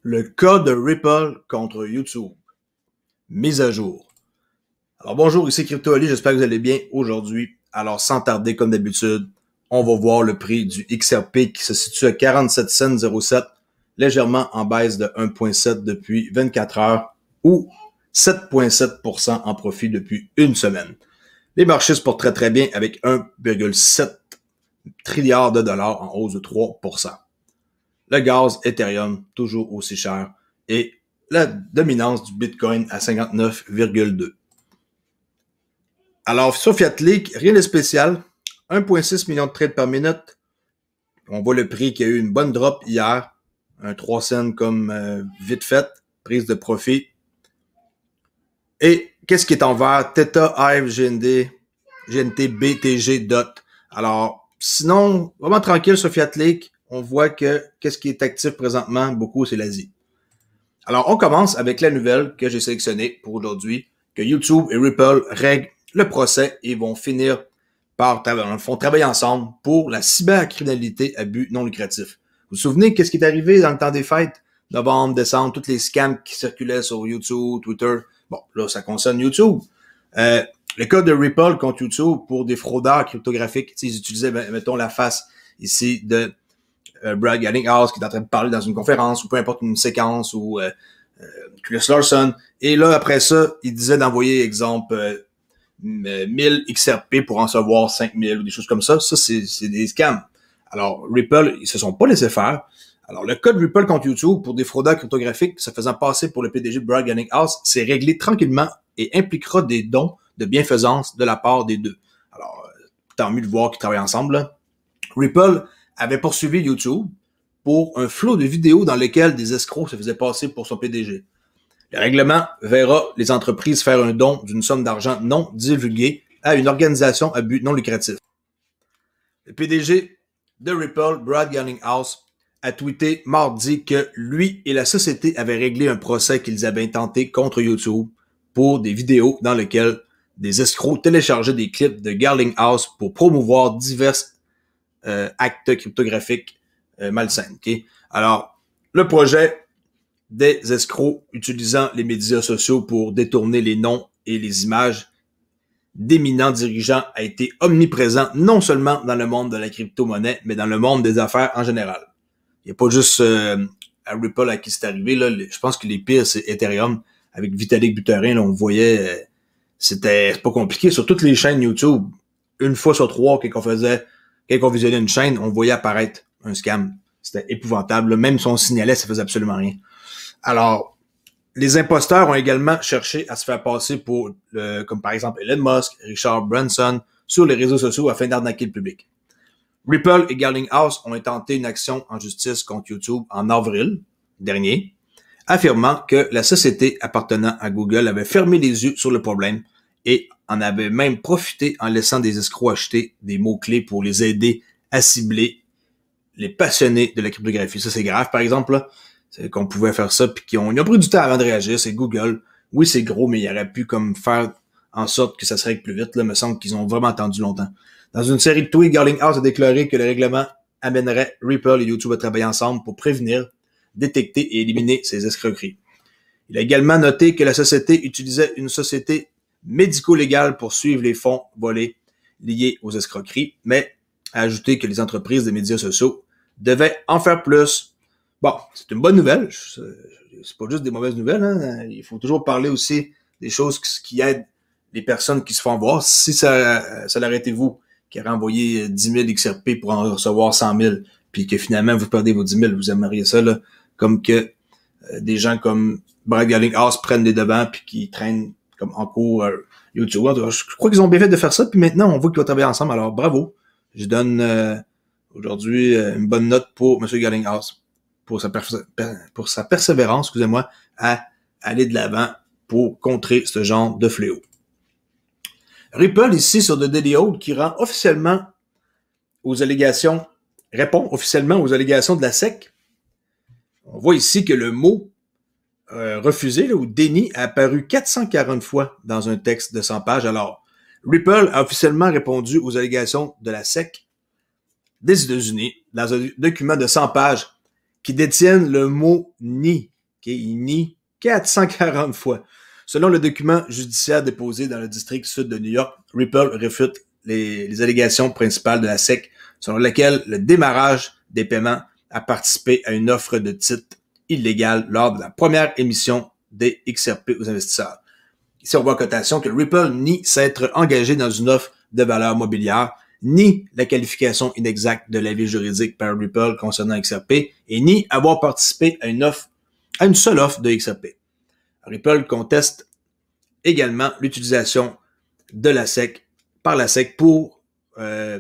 Le cas de Ripple contre YouTube. Mise à jour. Alors bonjour, ici Crypto Ali, j'espère que vous allez bien aujourd'hui. Alors sans tarder, comme d'habitude, on va voir le prix du XRP qui se situe à 47 cents 07, légèrement en baisse de 1,7 depuis 24 heures ou 7,7% en profit depuis une semaine. Les marchés se portent très bien avec 1,7 trilliard de dollars en hausse de 3%. Le gaz Ethereum toujours aussi cher et la dominance du Bitcoin à 59,2. Alors, sur Fiat Leak, rien de spécial. 1,6 million de trades par minute. On voit le prix qui a eu une bonne drop hier. Un 3 cents comme vite fait. Prise de profit. Et qu'est-ce qui est en vert? Theta, Hive, GND, GNT, BTG, DOT. Alors, sinon, vraiment tranquille sur Fiat Leak. On voit que qu'est-ce qui est actif présentement, beaucoup, c'est l'Asie. Alors, on commence avec la nouvelle que j'ai sélectionnée pour aujourd'hui, que YouTube et Ripple règlent le procès et vont finir par travailler ensemble pour la cybercriminalité à but non lucratif. Vous vous souvenez qu'est-ce qui est arrivé dans le temps des fêtes? Novembre, décembre, tous les scams qui circulaient sur YouTube, Twitter. Bon, là, ça concerne YouTube. Le cas de Ripple contre YouTube pour des fraudeurs cryptographiques, ils utilisaient, mettons, la face ici de Brad Garlinghouse qui est en train de parler dans une conférence ou peu importe une séquence ou Chris Larson. Et là, après ça, il disait d'envoyer, exemple, 1000 XRP pour en recevoir 5000 ou des choses comme ça. Ça, c'est des scams. Alors, Ripple, ils se sont pas laissés faire. Alors, le cas de Ripple contre YouTube pour des fraudeurs cryptographiques se faisant passer pour le PDG de Brad Garlinghouse, c'est réglé tranquillement et impliquera des dons de bienfaisance de la part des deux. Alors, tant mieux de voir qu'ils travaillent ensemble, là. Ripple avait poursuivi YouTube pour un flot de vidéos dans lesquelles des escrocs se faisaient passer pour son PDG. Le règlement verra les entreprises faire un don d'une somme d'argent non divulguée à une organisation à but non lucratif. Le PDG de Ripple, Brad Garlinghouse, a tweeté mardi que lui et la société avaient réglé un procès qu'ils avaient intenté contre YouTube pour des vidéos dans lesquelles des escrocs téléchargeaient des clips de Garlinghouse pour promouvoir divers actes cryptographiques malsains. Okay? Alors, le projet des escrocs utilisant les médias sociaux pour détourner les noms et les images d'éminents dirigeants a été omniprésent non seulement dans le monde de la crypto-monnaie, mais dans le monde des affaires en général. Il n'y a pas juste à Ripple à qui c'est arrivé. Là, je pense que les pires, c'est Ethereum avec Vitalik Buterin. Là, on voyait, c'était pas compliqué. Sur toutes les chaînes YouTube, une fois sur trois, quand on visionnait une chaîne, on voyait apparaître un scam. C'était épouvantable. Même si on signalait, ça faisait absolument rien. Alors, les imposteurs ont également cherché à se faire passer pour, comme par exemple Elon Musk, Richard Branson, sur les réseaux sociaux afin d'arnaquer le public. Ripple et Garlinghouse ont intenté une action en justice contre YouTube en avril dernier, affirmant que la société appartenant à Google avait fermé les yeux sur le problème et en avait même profité en laissant des escrocs acheter des mots-clés pour les aider à cibler les passionnés de la cryptographie. Ça, c'est grave, par exemple, là. C'est qu'on pouvait faire ça, puis ils ont pris du temps avant de réagir. C'est Google. Oui, c'est gros, mais il aurait pu comme faire en sorte que ça se règle plus vite. Là, me semble qu'ils ont vraiment attendu longtemps. Dans une série de tweets, Garlinghouse a déclaré que le règlement amènerait Ripple et YouTube à travailler ensemble pour prévenir, détecter et éliminer ces escroqueries. Il a également noté que la société utilisait une société médico-légale pour suivre les fonds volés liés aux escroqueries, mais a ajouté que les entreprises des médias sociaux devaient en faire plus. Bon, c'est une bonne nouvelle. C'est pas juste des mauvaises nouvelles. Hein. Il faut toujours parler aussi des choses qui aident les personnes qui se font voir. Si ça l'aurait été vous qui aurez envoyé 10 000 XRP pour en recevoir 100 000, puis que finalement vous perdez vos 10 000, vous aimeriez ça, là, comme que des gens comme Brad Garlinghouse prennent les devants puis qui traînent comme en cours YouTube. Je crois qu'ils ont bien fait de faire ça, puis maintenant on voit qu'ils vont travailler ensemble. Alors bravo. Je donne aujourd'hui une bonne note pour M. Garlinghouse pour sa persévérance, excusez-moi, à aller de l'avant pour contrer ce genre de fléau. Ripple, ici, sur The Daily Hold, qui rend officiellement répond officiellement aux allégations de la SEC. On voit ici que le mot refusé là, ou déni a apparu 440 fois dans un texte de 100 pages. Alors, Ripple a officiellement répondu aux allégations de la SEC des États-Unis dans un document de 100 pages qui détiennent le mot « ni » Il nie 440 fois. Selon le document judiciaire déposé dans le district sud de New York, Ripple réfute les allégations principales de la SEC selon lesquelles le démarrage des paiements a participé à une offre de titres illégale lors de la première émission des XRP aux investisseurs. Ici, on voit en cotation que Ripple nie s'être engagé dans une offre de valeur mobilière, ni la qualification inexacte de l'avis juridique par Ripple concernant XRP, et ni avoir participé à une seule offre de XRP. Ripple conteste également l'utilisation de la SEC par la SEC pour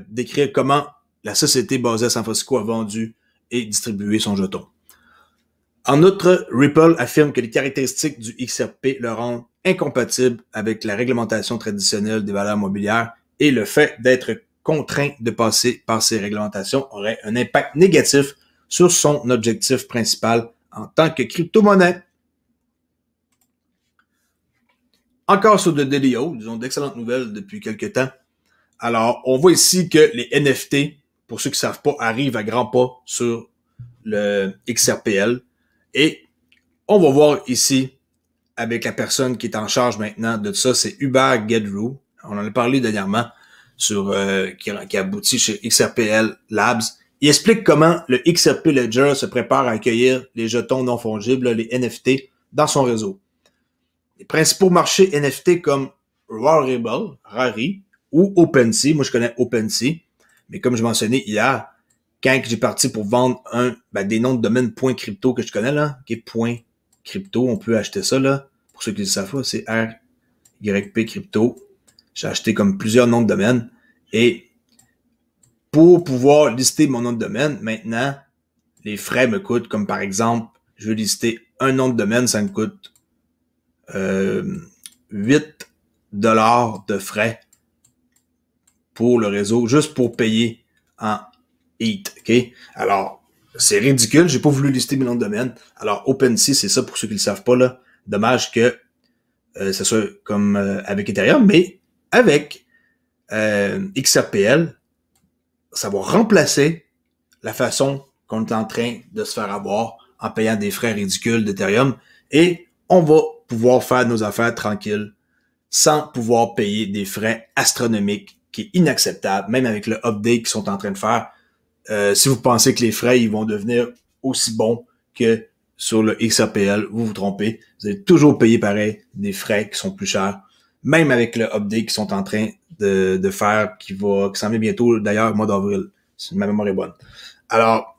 décrire comment la société basée à San Francisco a vendu et distribué son jeton. En outre, Ripple affirme que les caractéristiques du XRP le rendent incompatible avec la réglementation traditionnelle des valeurs mobilières et le fait d'être contraint de passer par ces réglementations aurait un impact négatif sur son objectif principal en tant que crypto-monnaie. Encore sur The Daily Owl, disons d'excellentes nouvelles depuis quelques temps. Alors, on voit ici que les NFT, pour ceux qui ne savent pas, arrivent à grands pas sur le XRPL. Et on va voir ici, avec la personne qui est en charge maintenant de ça, c'est Hubert Gedrew. On en a parlé dernièrement, qui aboutit chez XRPL Labs. Il explique comment le XRP Ledger se prépare à accueillir les jetons non fongibles, les NFT, dans son réseau. Les principaux marchés NFT comme Rarible, Rari, ou OpenSea, moi je connais OpenSea, mais comme je mentionnais hier, quand j'ai parti pour vendre des noms de domaine .crypto que je connais là, qui est .crypto, on peut acheter ça là, pour ceux qui le savent pas, c'est RYP Crypto. J'ai acheté comme plusieurs noms de domaine et pour pouvoir lister mon nom de domaine, maintenant, les frais me coûtent, comme par exemple, je veux lister un nom de domaine, ça me coûte 8 $ de frais pour le réseau, juste pour payer en ETH, ok? Alors, c'est ridicule, j'ai pas voulu lister mes noms de domaine. Alors, OpenSea, c'est ça pour ceux qui le savent pas, là. Dommage que ce soit comme avec Ethereum, mais avec XRPL, ça va remplacer la façon qu'on est en train de se faire avoir en payant des frais ridicules d'Ethereum et on va pouvoir faire nos affaires tranquilles sans pouvoir payer des frais astronomiques qui est inacceptable, même avec le update qu'ils sont en train de faire. Si vous pensez que les frais ils vont devenir aussi bons que sur le XRPL, vous vous trompez. Vous allez toujours payer pareil des frais qui sont plus chers, même avec le update qu'ils sont en train de faire, qui s'en vient bientôt, d'ailleurs, au mois d'avril, si ma mémoire est bonne. Alors,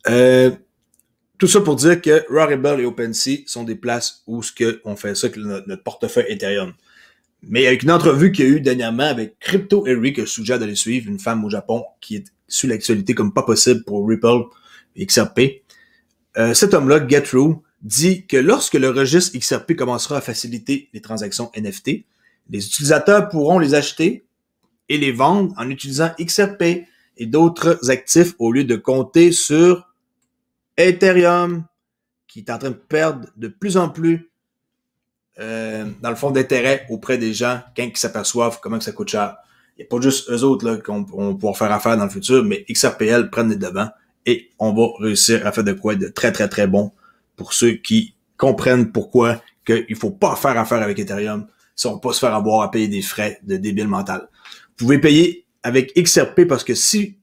tout ça pour dire que Rarible et OpenSea sont des places où on fait ça avec notre portefeuille Ethereum. Mais avec une entrevue qu'il y a eu dernièrement avec Crypto Harry, que je suggère d'aller suivre, une femme au Japon qui est sur l'actualité comme pas possible pour Ripple et XRP, cet homme-là, Gedrew, dit que lorsque le registre XRP commencera à faciliter les transactions NFT, les utilisateurs pourront les acheter et les vendre en utilisant XRP et d'autres actifs au lieu de compter sur Ethereum, qui est en train de perdre de plus en plus dans le fond d'intérêt auprès des gens quand ils s'aperçoivent comment que ça coûte cher. Il n'y a pas juste eux autres là, qu'on va pouvoir faire affaire dans le futur, mais XRPL prennent les devants et on va réussir à faire de quoi de très très très bon pour ceux qui comprennent pourquoi qu'il faut pas faire affaire avec Ethereum si on ne va pas se faire avoir à payer des frais de débile mental. Vous pouvez payer avec XRP parce que si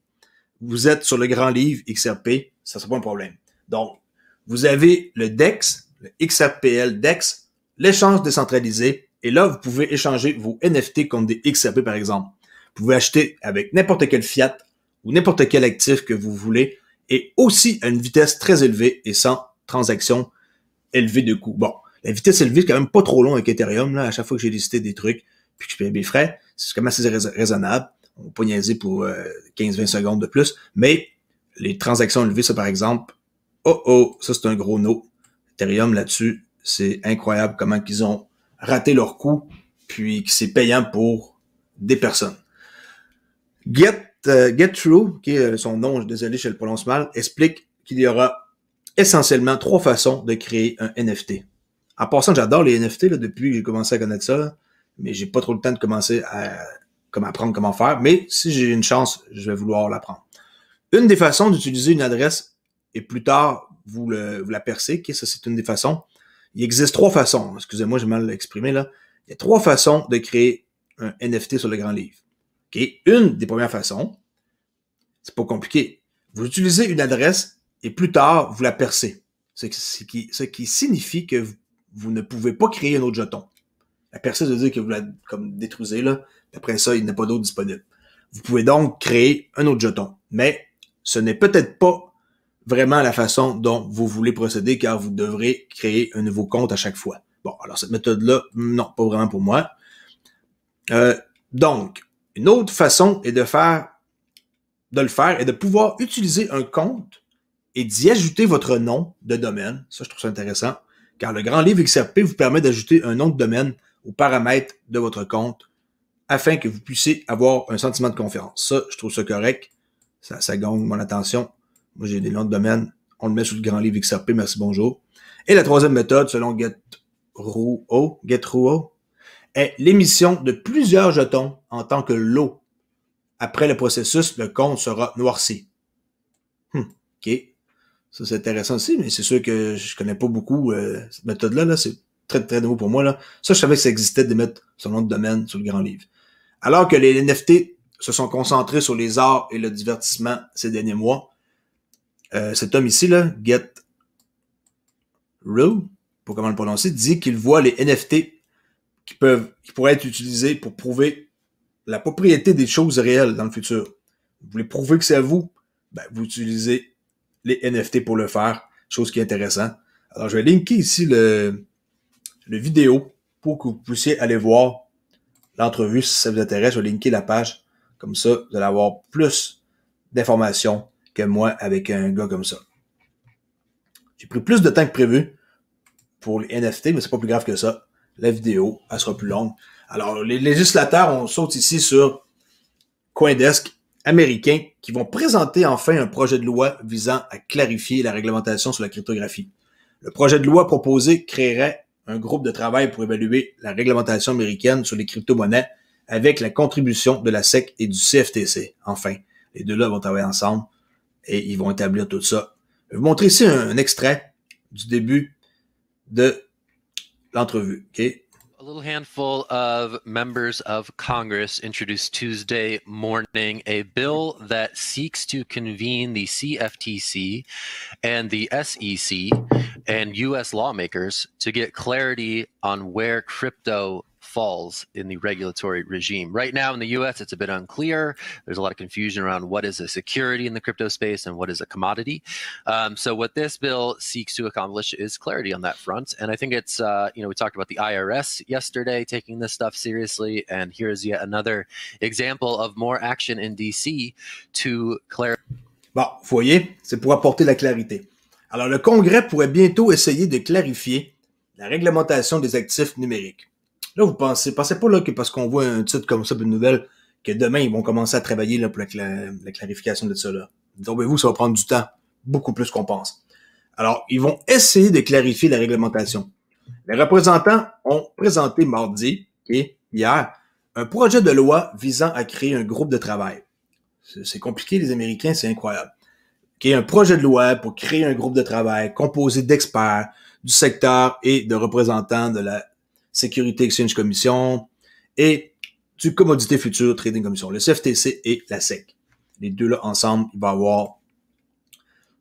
vous êtes sur le grand livre XRP, ça sera pas un problème. Donc, vous avez le DEX, le XRPL DEX, l'échange décentralisé, et là, vous pouvez échanger vos NFT contre des XRP, par exemple. Vous pouvez acheter avec n'importe quel fiat ou n'importe quel actif que vous voulez, et aussi à une vitesse très élevée et sans transaction élevée de coût. Bon, la vitesse élevée, c'est quand même pas trop long avec Ethereum, là, à chaque fois que j'ai listé des trucs, puis que je paye mes frais, c'est quand même assez raisonnable. On va pas niaiser pour 15-20 secondes de plus, mais les transactions élevées, ça par exemple, ça c'est un gros no. Ethereum là-dessus, c'est incroyable comment qu'ils ont raté leur coup, puis que c'est payant pour des personnes. Gedrew, qui est son nom, je suis désolé, je le prononce mal, explique qu'il y aura essentiellement 3 façons de créer un NFT. En passant, j'adore les NFT là, depuis que j'ai commencé à connaître ça, là, mais j'ai pas trop le temps de commencer à apprendre comment faire, mais si j'ai une chance, je vais vouloir l'apprendre. Une des façons d'utiliser une adresse, et plus tard, vous la percez. Okay? Ça, c'est une des façons. Il existe 3 façons. Excusez-moi, j'ai mal exprimé là. Il y a 3 façons de créer un NFT sur le grand livre. Okay? Une des premières façons, c'est pas compliqué. Vous utilisez une adresse et plus tard, vous la percez. Ce qui signifie que vous ne pouvez pas créer un autre jeton. La percée veut dire que vous la détruisez, là. Après ça, il n'y a pas d'autre disponible. Vous pouvez donc créer un autre jeton. Mais ce n'est peut-être pas vraiment la façon dont vous voulez procéder, car vous devrez créer un nouveau compte à chaque fois. Bon, alors cette méthode-là, non, pas vraiment pour moi. Donc, une autre façon est de le faire et de pouvoir utiliser un compte et d'y ajouter votre nom de domaine. Ça, je trouve ça intéressant, car le grand livre XRP vous permet d'ajouter un nom de domaine aux paramètres de votre compte afin que vous puissiez avoir un sentiment de confiance. Ça, je trouve ça correct. Ça gagne mon attention. Moi, j'ai des noms de domaine. On le met sur le grand livre XRP. Merci, bonjour. Et la troisième méthode, selon GetRuo, est l'émission de plusieurs jetons en tant que lot. Après le processus, le compte sera noirci. OK. Ça, c'est intéressant aussi, mais c'est sûr que je connais pas beaucoup cette méthode-là. Là. C'est très, très nouveau pour moi. Là. Ça, je savais que ça existait de mettre son nom de domaine sur le grand livre. Alors que les NFT se sont concentrés sur les arts et le divertissement ces derniers mois, cet homme ici, là, GetRuo, pour comment le prononcer, dit qu'il voit les NFT qui pourraient être utilisés pour prouver la propriété des choses réelles dans le futur. Vous voulez prouver que c'est à vous? Ben, vous utilisez les NFT pour le faire, chose qui est intéressante. Alors, je vais linker ici le vidéo pour que vous puissiez aller voir l'entrevue si ça vous intéresse. Je vais linker la page. Comme ça, vous allez avoir plus d'informations que moi avec un gars comme ça. J'ai pris plus de temps que prévu pour les NFT, mais c'est pas plus grave que ça. La vidéo, elle sera plus longue. Alors, les législateurs, on saute ici sur CoinDesk américains qui vont présenter enfin un projet de loi visant à clarifier la réglementation sur la cryptographie. Le projet de loi proposé créerait un groupe de travail pour évaluer la réglementation américaine sur les crypto-monnaies avec la contribution de la SEC et du CFTC. Enfin, les deux-là vont travailler ensemble et ils vont établir tout ça. Je vais vous montrer ici un extrait du début de l'entrevue. Okay? A little handful of members of Congress introduced Tuesday morning a bill that seeks to convene the CFTC and the SEC and U.S. lawmakers to get clarity on where crypto falls in the regulatory regime. Right now in the U.S., it's a bit unclear. There's a lot of confusion around what is a security in the crypto space and what is a commodity. So what this bill seeks to accomplish is clarity on that front. And I think it's, we talked about the IRS yesterday taking this stuff seriously. And here's yet another example of more action in D.C. to clarify. Bon, vous voyez, c'est pour apporter la clarité. Alors, le Congrès pourrait bientôt essayer de clarifier la réglementation des actifs numériques. Là, vous pensez pas là que parce qu'on voit un titre comme ça, une nouvelle, que demain, ils vont commencer à travailler là, pour la clarification de ça. Là. Donc, vous, ça va prendre du temps, beaucoup plus qu'on pense. Alors, ils vont essayer de clarifier la réglementation. Les représentants ont présenté mardi, hier, un projet de loi visant à créer un groupe de travail. C'est compliqué, les Américains, c'est incroyable. Un projet de loi pour créer un groupe de travail composé d'experts du secteur et de représentants de la Security Exchange Commission et du Commodity Future Trading Commission, le CFTC et la SEC. Les deux là ensemble, il va y avoir,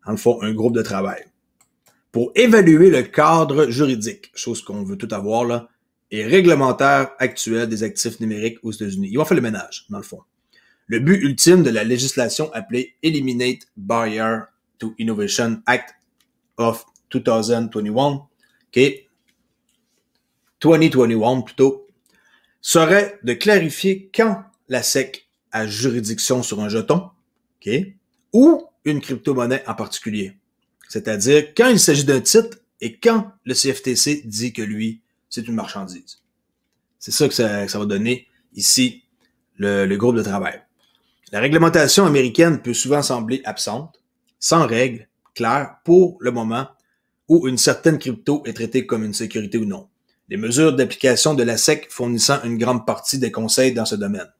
en le fond, un groupe de travail pour évaluer le cadre juridique, chose qu'on veut tout avoir là, et réglementaire actuel des actifs numériques aux États-Unis. Ils vont faire le ménage, dans le fond. Le but ultime de la législation appelée Eliminate Barrier to Innovation Act of 2021, 2021 plutôt, serait de clarifier quand la SEC a juridiction sur un jeton, ou une crypto-monnaie en particulier. C'est-à-dire quand il s'agit d'un titre et quand le CFTC dit que lui, c'est une marchandise. C'est ça que ça va donner ici le groupe de travail. La réglementation américaine peut souvent sembler absente, sans règles claires pour le moment où une certaine crypto est traitée comme une sécurité ou non. Les mesures d'application de la SEC fournissant une grande partie des conseils dans ce domaine.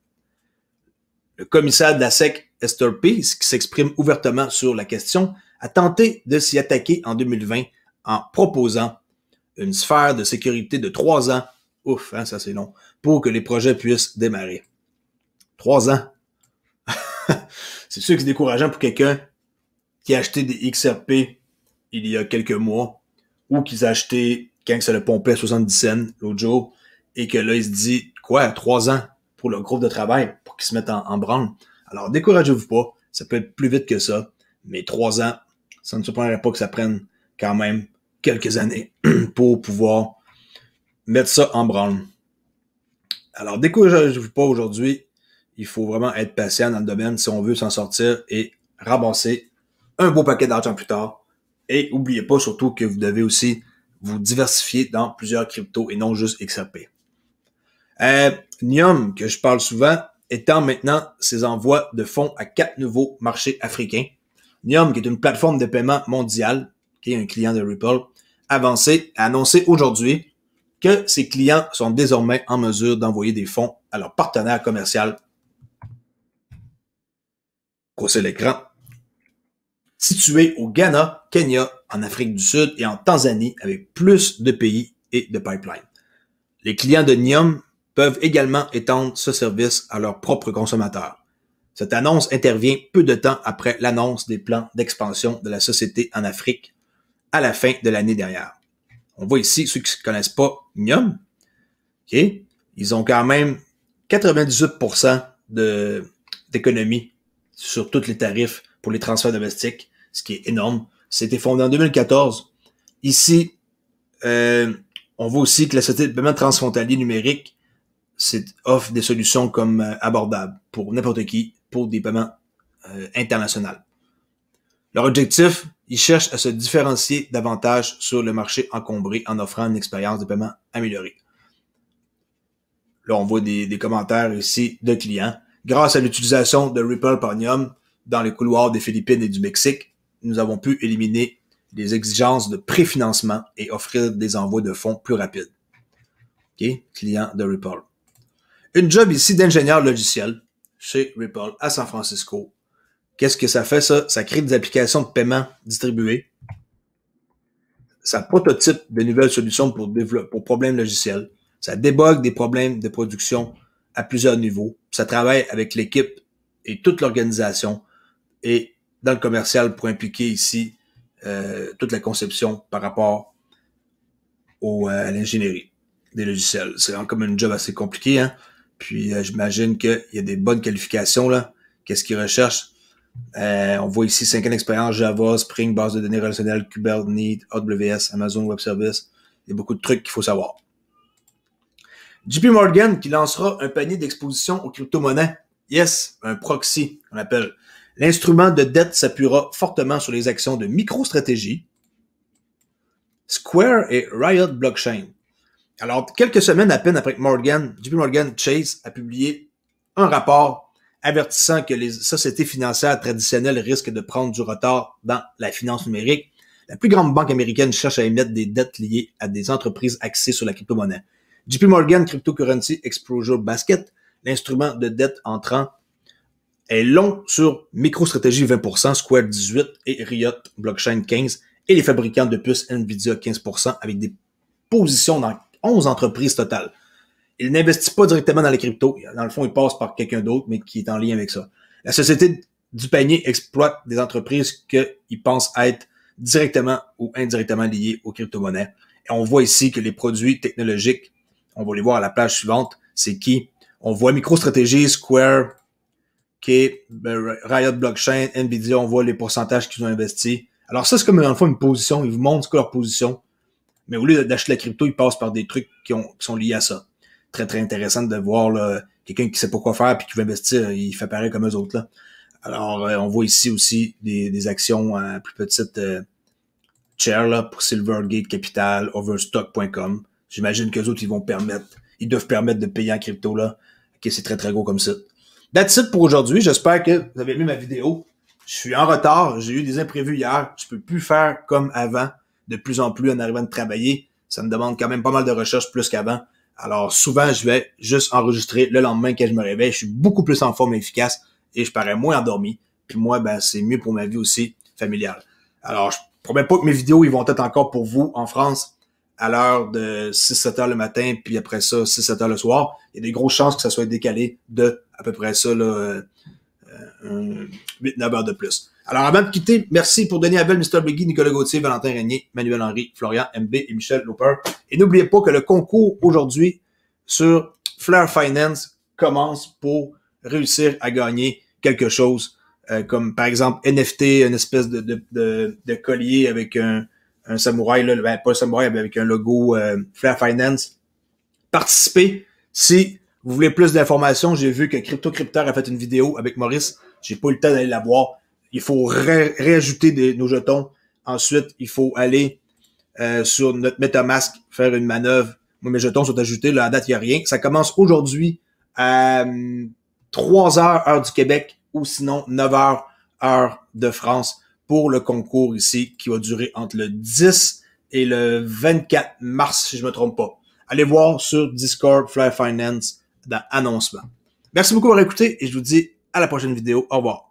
Le commissaire de la SEC, Esther Pease, qui s'exprime ouvertement sur la question, a tenté de s'y attaquer en 2020 en proposant une sphère de sécurité de 3 ans, ouf, hein, ça c'est long, pour que les projets puissent démarrer. 3 ans. C'est sûr que c'est décourageant pour quelqu'un qui a acheté des XRP il y a quelques mois, ou qui a acheté quand ça le pompait à 70 cents l'autre jour, et que là, il se dit, quoi, 3 ans pour le groupe de travail, pour qu'il se mette en branle. Alors, découragez-vous pas, ça peut être plus vite que ça, mais 3 ans, ça ne surprendrait pas que ça prenne quand même quelques années pour pouvoir mettre ça en branle. Alors, découragez-vous pas aujourd'hui, il faut vraiment être patient dans le domaine si on veut s'en sortir et ramasser un beau paquet d'argent plus tard. Et oubliez pas surtout que vous devez aussi vous diversifier dans plusieurs cryptos et non juste XRP. Nium, que je parle souvent, étend maintenant ses envois de fonds à 4 nouveaux marchés africains. Nium, qui est une plateforme de paiement mondiale, qui est un client de Ripple, avancé, a annoncé aujourd'hui que ses clients sont désormais en mesure d'envoyer des fonds à leur partenaire commercial. Grossez l'écran. Situé au Ghana, Kenya, en Afrique du Sud et en Tanzanie, avec plus de pays et de pipelines. Les clients de Nium peuvent également étendre ce service à leurs propres consommateurs. Cette annonce intervient peu de temps après l'annonce des plans d'expansion de la société en Afrique à la fin de l'année dernière. On voit ici, ceux qui ne connaissent pas Nium, okay, ils ont quand même 98% d'économie sur tous les tarifs pour les transferts domestiques, ce qui est énorme. C'était fondé en 2014. Ici, on voit aussi que la société de paiement transfrontalier numérique offre des solutions comme abordables pour n'importe qui, pour des paiements internationaux. Leur objectif, ils cherchent à se différencier davantage sur le marché encombré en offrant une expérience de paiement améliorée. Là, on voit des commentaires ici de clients. Grâce à l'utilisation de Ripple par Nium dans les couloirs des Philippines et du Mexique, nous avons pu éliminer les exigences de préfinancement et offrir des envois de fonds plus rapides. Okay? Client de Ripple. Une job ici d'ingénieur logiciel chez Ripple à San Francisco. Qu'est-ce que ça fait, ça? Ça crée des applications de paiement distribuées. Ça prototype de nouvelles solutions pour problèmes logiciels. Ça débogue des problèmes de production à plusieurs niveaux. Ça travaille avec l'équipe et toute l'organisation et dans le commercial pour impliquer ici toute la conception par rapport à l'ingénierie des logiciels. C'est comme une job assez compliqué, hein? Puis j'imagine qu'il y a des bonnes qualifications là. Qu'est-ce qu'ils recherchent? On voit ici 5 ans d'expérience Java, Spring, base de données relationnelles, Kubernetes, AWS, Amazon Web Service. Il y a beaucoup de trucs qu'il faut savoir. JP Morgan qui lancera un panier d'exposition aux crypto-monnaies. Yes, un proxy, on appelle. L'instrument de dette s'appuiera fortement sur les actions de MicroStrategy, Square et Riot Blockchain. Alors, quelques semaines à peine après que JP Morgan Chase a publié un rapport avertissant que les sociétés financières traditionnelles risquent de prendre du retard dans la finance numérique, la plus grande banque américaine cherche à émettre des dettes liées à des entreprises axées sur la crypto-monnaie. JP Morgan Cryptocurrency Exposure Basket, l'instrument de dette entrant, est long sur MicroStrategy 20%, Square 18% et Riot Blockchain 15%, et les fabricants de puces Nvidia 15% avec des positions dans 11 entreprises totales. Il n'investit pas directement dans les cryptos. Dans le fond, il passe par quelqu'un d'autre, mais qui est en lien avec ça. La société du panier exploite des entreprises qu'ils pensent être directement ou indirectement liées aux crypto-monnaies. Et on voit ici que les produits technologiques, on va les voir à la page suivante, c'est qui? On voit MicroStrategy, Square, Riot Blockchain, Nvidia, on voit les pourcentages qu'ils ont investis. Alors ça, c'est comme dans le fond une position. Ils vous montrent ce qu'est leur position. Mais au lieu d'acheter la crypto, ils passent par des trucs qui sont liés à ça. Très, très intéressant de voir là, quelqu'un qui sait pas quoi faire puis qui veut investir, il fait pareil comme eux autres. Là. Alors, on voit ici aussi des actions à plus petite share là, pour Silvergate Capital, Overstock.com. J'imagine qu'eux autres, ils doivent permettre de payer en crypto là. Ok, c'est très, très gros comme ça. That's it pour aujourd'hui. J'espère que vous avez aimé ma vidéo. Je suis en retard. J'ai eu des imprévus hier. Je peux plus faire comme avant. De plus en plus en arrivant de travailler. Ça me demande quand même pas mal de recherche plus qu'avant. Alors, souvent, je vais juste enregistrer le lendemain quand je me réveille. Je suis beaucoup plus en forme et efficace et je parais moins endormi. Puis moi, c'est mieux pour ma vie aussi familiale. Alors, je promets pas que mes vidéos, ils vont être encore pour vous en France à l'heure de 6-7 heures le matin, puis après ça, 6-7 heures le soir. Il y a des grosses chances que ça soit décalé de à peu près ça, là, 8-9 heures de plus. Alors, avant de quitter, merci pour Denis Abel, Mr. Biggie, Nicolas Gauthier, Valentin Régnier, Manuel Henry, Florian MB et Michel Lauper. Et n'oubliez pas que le concours aujourd'hui sur Flair Finance commence pour réussir à gagner quelque chose, comme par exemple NFT, une espèce de collier avec un samouraï, là, ben, pas un samouraï, mais avec un logo Flair Finance. Participez. Si vous voulez plus d'informations, j'ai vu que CryptoCrypteur a fait une vidéo avec Maurice. J'ai pas eu le temps d'aller la voir. Il faut réajouter nos jetons. Ensuite, il faut aller sur notre MetaMask, faire une manœuvre. Moi, mes jetons sont ajoutés. Là, à date, il n'y a rien. Ça commence aujourd'hui à 3 heures, heure du Québec, ou sinon 9 heures, heure de France, pour le concours ici, qui va durer entre le 10 et le 24 mars, si je me trompe pas. Allez voir sur Discord, Flair Finance, dans Annoncement. Merci beaucoup d'avoir écouté et je vous dis à la prochaine vidéo. Au revoir.